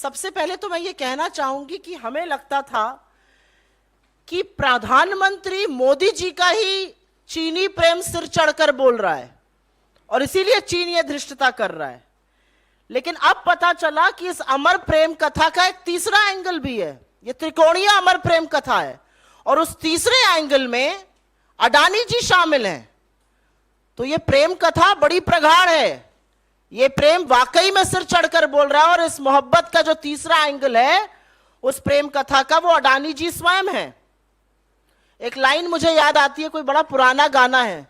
सबसे पहले तो मैं ये कहना चाहूंगी कि हमें लगता था कि प्रधानमंत्री मोदी जी का ही चीनी प्रेम सिर चढ़कर बोल रहा है और इसीलिए चीन ये धृष्टता कर रहा है। लेकिन अब पता चला कि इस अमर प्रेम कथा का एक तीसरा एंगल भी है। ये त्रिकोणीय अमर प्रेम कथा है और उस तीसरे एंगल में अडानी जी शामिल हैं। तो ये प्रेम कथा बड़ी प्रगाढ़ है। ये प्रेम वाकई में सिर चढ़कर बोल रहा है और इस मोहब्बत का जो तीसरा एंगल है उस प्रेम कथा का, वो अडानी जी स्वयं है। एक लाइन मुझे याद आती है, कोई बड़ा पुराना गाना है,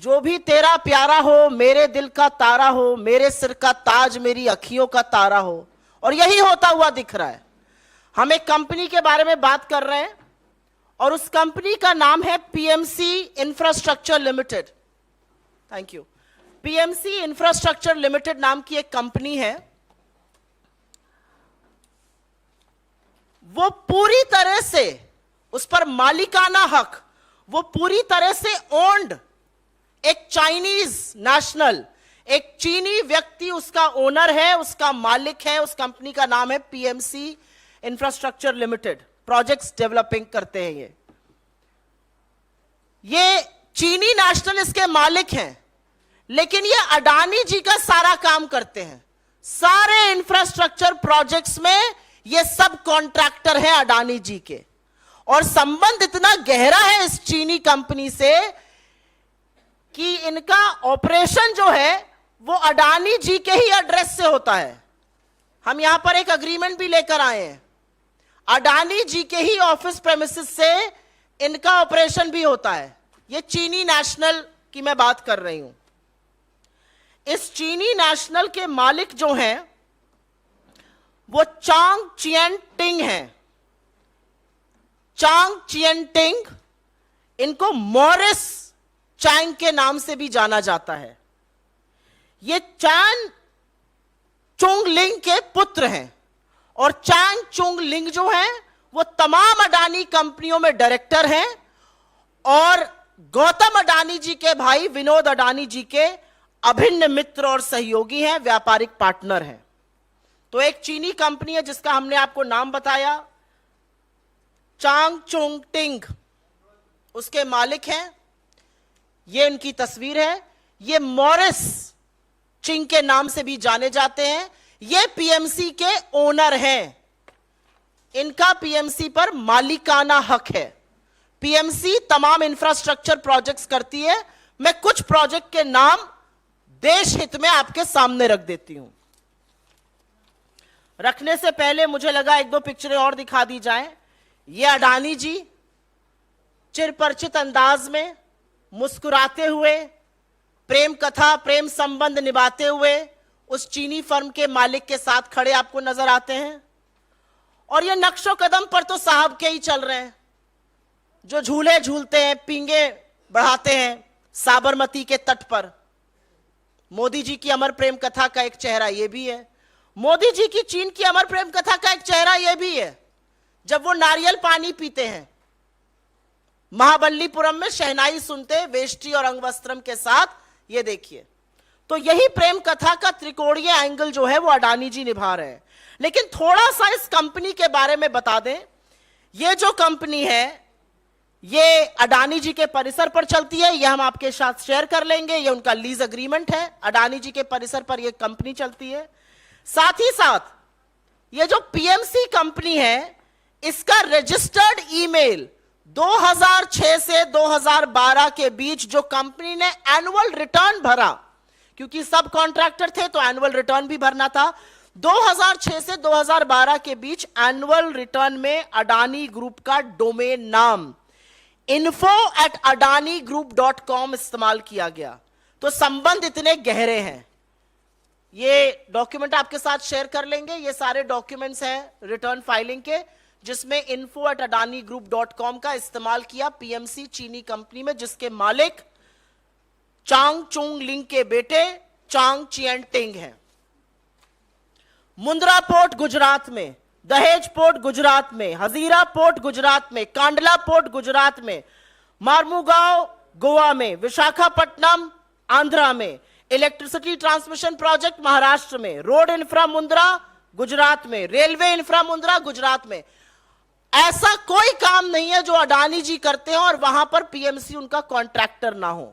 जो भी तेरा प्यारा हो, मेरे दिल का तारा हो, मेरे सिर का ताज, मेरी अखियों का तारा हो। और यही होता हुआ दिख रहा है। हम एक कंपनी के बारे में बात कर रहे हैं और उस कंपनी का नाम है PMC infrastructure limited. Thank you. PMC infrastructure limited नाम की एक कंपनी है। वो पूरी तरह से, उस पर मालिकाना हक, वो पूरी तरह से ओन्ड एक चाइनीज नेशनल, एक चीनी व्यक्ति उसका ओनर है, उसका मालिक है। उस कंपनी का नाम है PMC infrastructure limited. Projects developing करते हैं ये चीनी नेशनल इसके मालिक हैं। लेकिन ये अडानी जी का सारा काम करते हैं। सारे इंफ्रास्ट्रक्चर प्रोजेक्ट्स में ये सब कॉन्ट्रैक्टर हैं अडानी जी के। और संबंध इतना गहरा है इस चीनी कंपनी से कि इनका ऑपरेशन जो है वो अडानी जी के ही एड्रेस से होता है। हम यहां पर एक अग्रीमेंट भी लेकर आए हैं। अडानी जी के ही ऑफिस प्रेमिसेस से इनका ऑपरेशन भी होता है। ये चीनी नेशनल की मैं बात कर रही हूं। इस चीनी नेशनल के मालिक जो हैं वो चांग चियन टिंग हैं। चांग चियन टिंग, इनको मॉरिस चैंग के नाम से भी जाना जाता है। ये चैन चुंग लिंग के पुत्र हैं और चैंग चुंग लिंग जो हैं वो तमाम अडानी कंपनियों में डायरेक्टर हैं और गौतम अडानी जी के भाई विनोद अडानी जी के अभिन्न मित्र और सहयोगी हैं, व्यापारिक पार्टनर हैं। तो एक चीनी कंपनी है जिसका हमने आपको नाम बताया, चांग चुंग टिंग, उसके मालिक हैं। ये इनकी तस्वीर है। ये मॉरिस चिंग के नाम से भी जाने जाते हैं। ये पीएमसी के ओनर हैं। इनका पीएमसी पर मालिकाना हक है। पीएमसी तमाम इंफ्रास्ट्रक्चर प्रोजेक्ट्स करती है। मैं कुछ प्रोजेक्ट के नाम देश हित में आपके सामने रख देती हूं। रखने से पहले मुझे लगा एक दो पिक्चरें और दिखा दी जाएं। ये अडानी जी चिरपरिचित अंदाज में मुस्कुराते हुए प्रेम कथा, प्रेम संबंध निभाते हुए उस चीनी फर्म के मालिक के साथ खड़े आपको नजर आते हैं। और ये नक्शो कदम पर तो साहब के ही चल रहे हैं, जो झूले झूलते हैं, पींगे बढ़ाते हैं साबरमती के तट पर। मोदी जी की अमर प्रेम कथा का एक चेहरा यह भी है। मोदी जी की चीन की अमर प्रेम कथा का एक चेहरा यह भी है जब वो नारियल पानी पीते हैं, महाबलीपुरम में शहनाई सुनते वेष्टी और अंगवस्त्रम के साथ। ये देखिए, तो यही प्रेम कथा का त्रिकोणीय एंगल जो है वो अडानी जी निभा रहे हैं। लेकिन थोड़ा सा इस कंपनी के बारे में बता दें। ये जो कंपनी है ये अडानी जी के परिसर पर चलती है। ये हम आपके साथ शेयर कर लेंगे। ये उनका लीज अग्रीमेंट है। अडानी जी के परिसर पर ये कंपनी चलती है। साथ ही साथ ये जो पीएमसी कंपनी है इसका रजिस्टर्ड ईमेल 2006 से 2012 के बीच जो कंपनी ने एनुअल रिटर्न भरा, क्योंकि सब कॉन्ट्रैक्टर थे तो एनुअल रिटर्न भी भरना था, 2006 से 2012 के बीच एनुअल रिटर्न में अडानी ग्रुप का डोमेन नाम info@adanigroup.com इस्तेमाल किया गया। तो संबंध इतने गहरे हैं। ये डॉक्यूमेंट आपके साथ शेयर कर लेंगे। ये सारे डॉक्यूमेंट्स हैं रिटर्न फाइलिंग के, जिसमें info@adanigroup.com का इस्तेमाल किया पीएमसी चीनी कंपनी में, जिसके मालिक चांग चुंग लिंग के बेटे चांग चियन टिंग हैं। मुंद्रा पोर्ट गुजरात में, दहेज पोर्ट गुजरात में, हजीरा पोर्ट गुजरात में, कांडला पोर्ट गुजरात में, मार्मुगांव गोवा में, विशाखापट्टनम आंध्रा में, इलेक्ट्रिसिटी ट्रांसमिशन प्रोजेक्ट महाराष्ट्र में, रोड इंफ्रा मुंद्रा गुजरात में, रेलवे इंफ्रा मुंद्रा गुजरात में। ऐसा कोई काम नहीं है जो अडानी जी करते हैं और वहां पर पीएमसी उनका कॉन्ट्रैक्टर ना हो।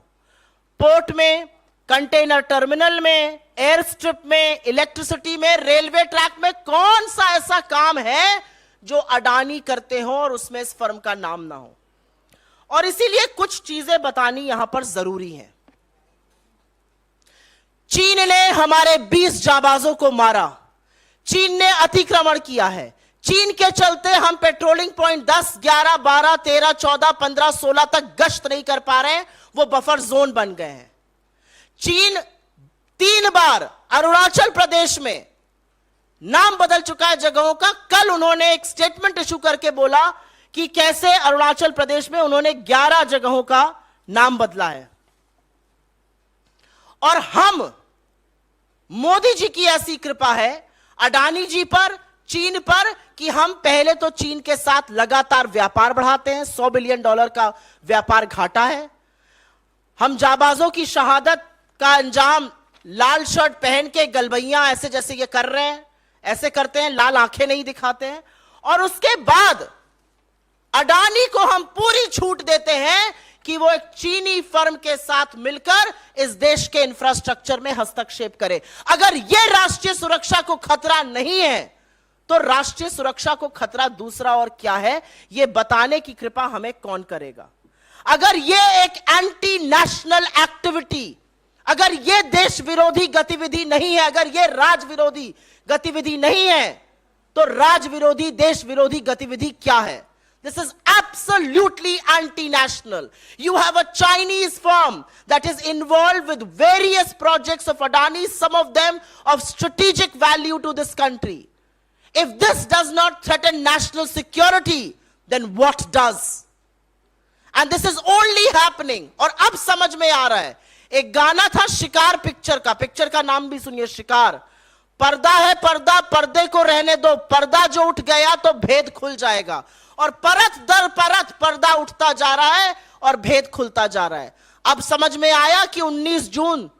पोर्ट में, कंटेनर टर्मिनल में, एयर स्ट्रिप में, इलेक्ट्रिसिटी में, रेलवे ट्रैक में कौन सा ऐसा काम है जो अडानी करते हो और उसमें इस फर्म का नाम ना हो। और इसीलिए कुछ चीजें बतानी यहां पर जरूरी है। चीन ने हमारे 20 जाबाजों को मारा, चीन ने अतिक्रमण किया है, चीन के चलते हम पेट्रोलिंग पॉइंट 10, 11, 12, 13, 14, 15, 16 तक गश्त नहीं कर पा रहे हैं, वो बफर जोन बन गए हैं। चीन 3 बार अरुणाचल प्रदेश में नाम बदल चुका है जगहों का। कल उन्होंने एक स्टेटमेंट इशू करके बोला कि कैसे अरुणाचल प्रदेश में उन्होंने 11 जगहों का नाम बदला है। और हम, मोदी जी की ऐसी कृपा है अडानी जी पर, चीन पर, कि हम पहले तो चीन के साथ लगातार व्यापार बढ़ाते हैं। $100 बिलियन का व्यापार घाटा है। हम जाबाजों की शहादत का अंजाम लाल शर्ट पहन के गलबैया ऐसे जैसे ये कर रहे हैं, ऐसे करते हैं, लाल आंखें नहीं दिखाते हैं। और उसके बाद अडानी को हम पूरी छूट देते हैं कि वो एक चीनी फर्म के साथ मिलकर इस देश के इंफ्रास्ट्रक्चर में हस्तक्षेप करे। अगर यह राष्ट्रीय सुरक्षा को खतरा नहीं है तो राष्ट्रीय सुरक्षा को खतरा दूसरा और क्या है, यह बताने की कृपा हमें कौन करेगा। अगर यह एक एंटी नेशनल एक्टिविटी, अगर यह देश विरोधी गतिविधि नहीं है, अगर यह राज विरोधी गतिविधि नहीं है, तो राज विरोधी, देश विरोधी गतिविधि क्या है? This is absolutely anti-national. You have a Chinese firm that is involved with various projects of Adani, some of them of strategic value to this country. If this does not threaten national security, then what does? And this is only happening. और अब समझ में आ रहा है। एक गाना था शिकार पिक्चर का नाम भी सुनिए, शिकार। पर्दा है पर्दा, पर्दे को रहने दो, पर्दा जो उठ गया तो भेद खुल जाएगा। और परत दर परत पर्दा उठता जा रहा है और भेद खुलता जा रहा है। अब समझ में आया कि 19 जून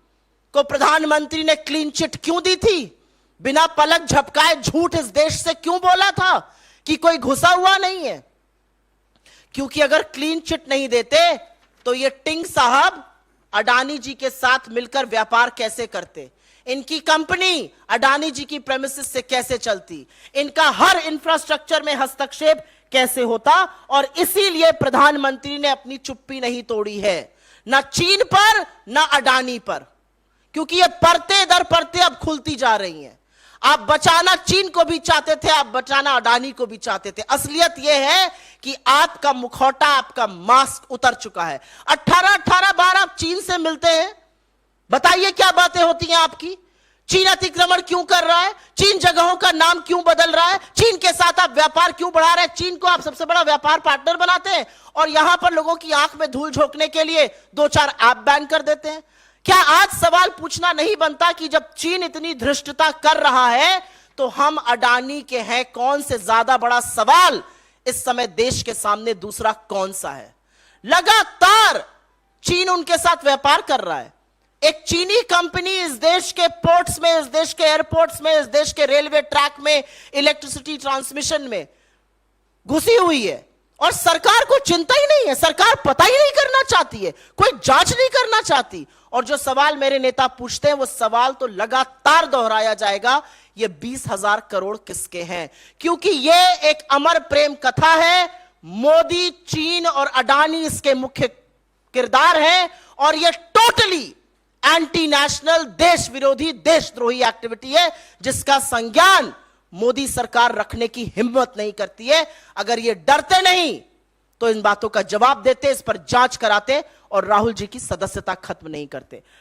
को प्रधानमंत्री ने क्लीन चिट क्यों दी थी, बिना पलक झपकाए झूठ इस देश से क्यों बोला था कि कोई घुसा हुआ नहीं है। क्योंकि अगर क्लीन चिट नहीं देते तो ये टिंग साहब अडानी जी के साथ मिलकर व्यापार कैसे करते, इनकी कंपनी अडानी जी की प्रेमिसेस से कैसे चलती, इनका हर इंफ्रास्ट्रक्चर में हस्तक्षेप कैसे होता। और इसीलिए प्रधानमंत्री ने अपनी चुप्पी नहीं तोड़ी है, ना चीन पर ना अडानी पर, क्योंकि ये परतें दर परतें अब खुलती जा रही हैं। आप बचाना चीन को भी चाहते थे, आप बचाना अडानी को भी चाहते थे। असलियत यह है कि आपका मुखौटा, आपका मास्क उतर चुका है। 18 बार आप चीन से मिलते हैं, बताइए क्या बातें होती हैं आपकी। चीन अतिक्रमण क्यों कर रहा है, चीन जगहों का नाम क्यों बदल रहा है, चीन के साथ आप व्यापार क्यों बढ़ा रहे हैं, चीन को आप सबसे बड़ा व्यापार पार्टनर बनाते हैं और यहां पर लोगों की आंख में धूल झोंकने के लिए 2-4 ऐप बैन कर देते हैं। क्या आज सवाल पूछना नहीं बनता कि जब चीन इतनी धृष्टता कर रहा है तो हम अडानी के हैं कौन से ज्यादा बड़ा सवाल इस समय देश के सामने दूसरा कौन सा है। लगातार चीन उनके साथ व्यापार कर रहा है। एक चीनी कंपनी इस देश के पोर्ट्स में, इस देश के एयरपोर्ट्स में, इस देश के रेलवे ट्रैक में, इलेक्ट्रिसिटी ट्रांसमिशन में घुसी हुई है और सरकार को चिंता ही नहीं है, सरकार पता ही नहीं करना चाहती है, कोई जांच नहीं करना चाहती। और जो सवाल मेरे नेता पूछते हैं वो सवाल तो लगातार दोहराया जाएगा, ये 20,000 करोड़ किसके हैं, क्योंकि ये एक अमर प्रेम कथा है। मोदी, चीन और अडानी इसके मुख्य किरदार हैं और ये टोटली एंटी नेशनल, देश विरोधी, देशद्रोही एक्टिविटी है जिसका संज्ञान मोदी सरकार रखने की हिम्मत नहीं करती है। अगर ये डरते नहीं तो इन बातों का जवाब देते, इस पर जांच कराते और राहुल जी की सदस्यता खत्म नहीं करते।